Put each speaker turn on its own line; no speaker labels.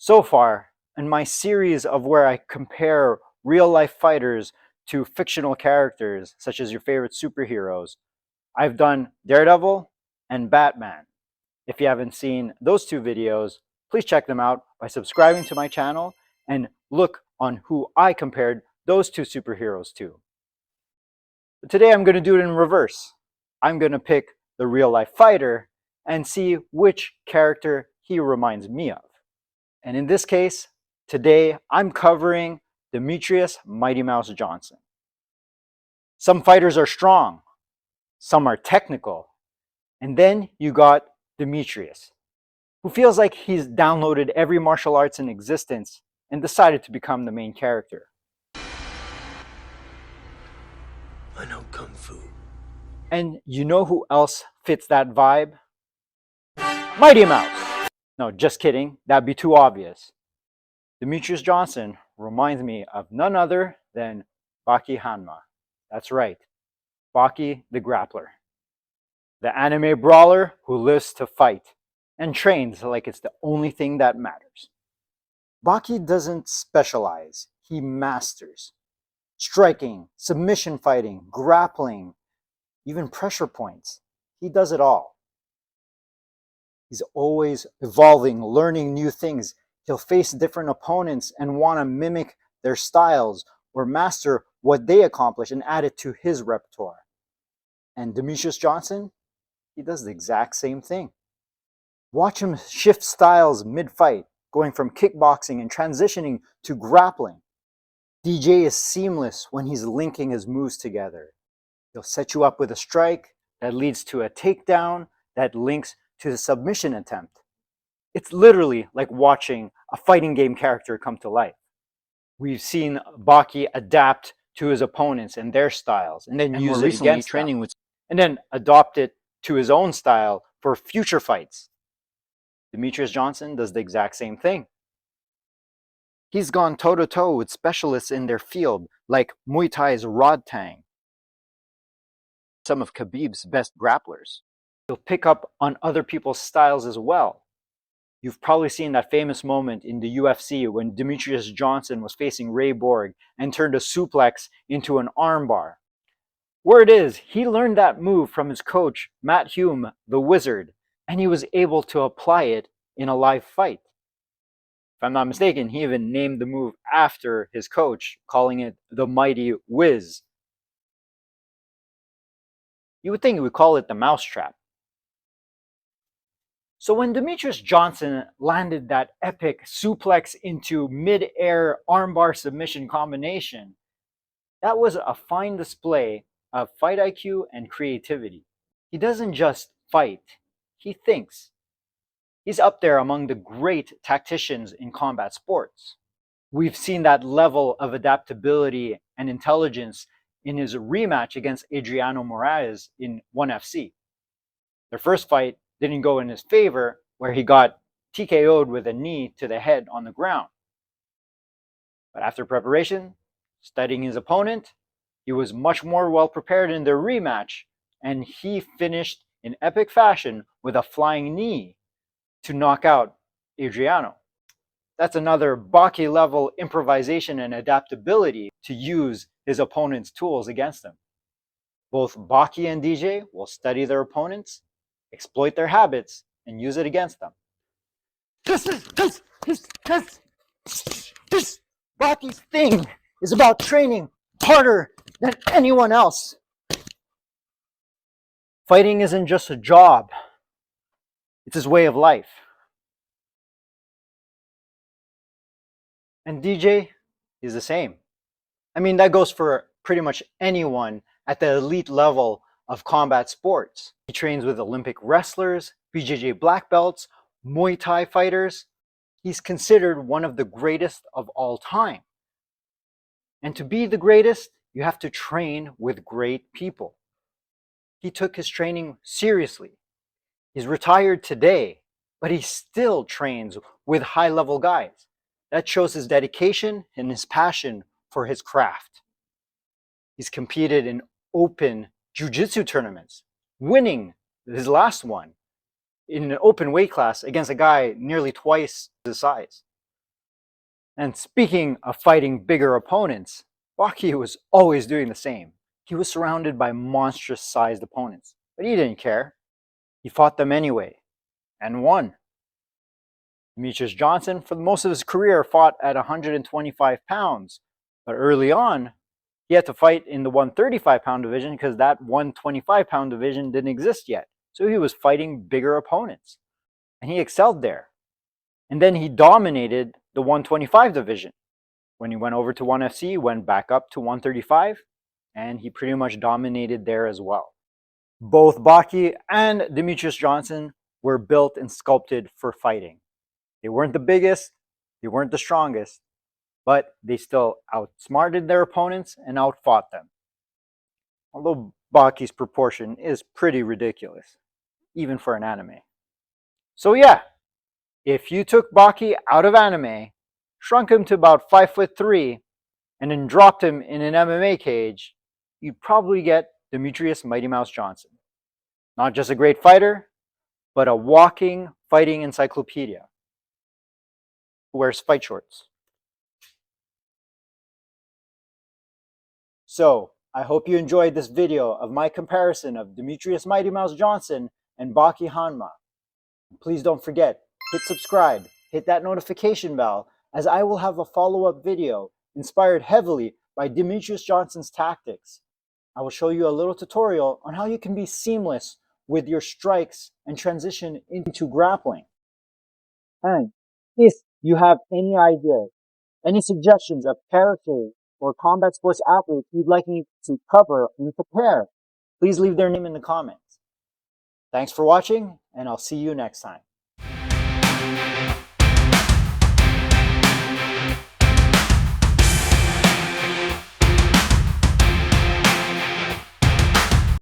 So far, in my series of where I compare real-life fighters to fictional characters, such as your favorite superheroes, I've done Daredevil and Batman. If you haven't seen those two videos, please check them out by subscribing to my channel and look on who I compared those two superheroes to. But today I'm going to do it in reverse. I'm going to pick the real-life fighter and see which character he reminds me of. And in this case, today I'm covering Demetrious Mighty Mouse Johnson. Some fighters are strong, some are technical, and then you got Demetrious, who feels like he's downloaded every martial arts in existence and decided to become the main character.
I know Kung Fu.
And you know who else fits that vibe? Mighty Mouse! No, just kidding, that'd be too obvious. Demetrious Johnson reminds me of none other than Baki Hanma. That's right, Baki the Grappler. The anime brawler who lives to fight and trains like it's the only thing that matters. Baki doesn't specialize, he masters. Striking, submission fighting, grappling, even pressure points. He does it all. He's always evolving, learning new things. He'll face different opponents and want to mimic their styles or master what they accomplish and add it to his repertoire. And Demetrious Johnson, he does the exact same thing. Watch him shift styles mid-fight, going from kickboxing and transitioning to grappling. DJ is seamless when he's linking his moves together. He'll set you up with a strike that leads to a takedown that links to the submission attempt. It's literally like watching a fighting game character come to life. We've seen Baki adapt to his opponents and their styles, and then use it against them, and then adopt it to his own style for future fights. Demetrious Johnson does the exact same thing. He's gone toe-to-toe with specialists in their field, like Muay Thai's Rod Tang, some of Khabib's best grapplers. He'll pick up on other people's styles as well. You've probably seen that famous moment in the UFC when Demetrious Johnson was facing Ray Borg and turned a suplex into an armbar. Word is, he learned that move from his coach, Matt Hume, the Wizard, and he was able to apply it in a live fight. If I'm not mistaken, he even named the move after his coach, calling it the Mighty Wiz. You would think he would call it the mousetrap. So when Demetrious Johnson landed that epic suplex into mid-air armbar submission combination, that was a fine display of fight IQ and creativity. He doesn't just fight, he thinks. He's up there among the great tacticians in combat sports. We've seen that level of adaptability and intelligence in his rematch against Adriano Moraes in 1FC. Their first fight didn't go in his favor, where he got TKO'd with a knee to the head on the ground. But after preparation, studying his opponent, he was much more well prepared in their rematch, and he finished in epic fashion with a flying knee to knock out Adriano. That's another Baki level improvisation and adaptability to use his opponent's tools against him. Both Baki and DJ will study their opponents, exploit their habits, and use it against them. This Baki's thing is about training harder than anyone else. Fighting isn't just a job, it's his way of life. And DJ is the same. I mean, that goes for pretty much anyone at the elite level of combat sports. He trains with Olympic wrestlers, BJJ black belts, Muay Thai fighters. He's considered one of the greatest of all time. And to be the greatest, you have to train with great people. He took his training seriously. He's retired today, but he still trains with high-level guys. That shows his dedication and his passion for his craft. He's competed in open jiu-jitsu tournaments, winning his last one in an open weight class against a guy nearly twice his size. And speaking of fighting bigger opponents, Baki was always doing the same. He was surrounded by monstrous sized opponents, but he didn't care. He fought them anyway, and won. Demetrious Johnson, for most of his career, fought at 125 pounds, but early on, he had to fight in the 135-pound division because that 125-pound division didn't exist yet. So he was fighting bigger opponents, and he excelled there. And then he dominated the 125 division. When he went over to 1FC, he went back up to 135, and he pretty much dominated there as well. Both Baki and Demetrious Johnson were built and sculpted for fighting. They weren't the biggest, they weren't the strongest, but they still outsmarted their opponents and outfought them. Although Baki's proportion is pretty ridiculous, even for an anime. So yeah, if you took Baki out of anime, shrunk him to about 5'3", and then dropped him in an MMA cage, you'd probably get Demetrious Mighty Mouse Johnson. Not just a great fighter, but a walking fighting encyclopedia who wears fight shorts. So, I hope you enjoyed this video of my comparison of Demetrious Mighty Mouse Johnson and Baki Hanma. Please don't forget, hit subscribe, hit that notification bell, as I will have a follow-up video inspired heavily by Demetrious Johnson's tactics. I will show you a little tutorial on how you can be seamless with your strikes and transition into grappling. And if you have any ideas, any suggestions of characters or combat sports athletes you'd like me to cover and prepare, please leave their name in the comments. Thanks for watching, and I'll see you next time.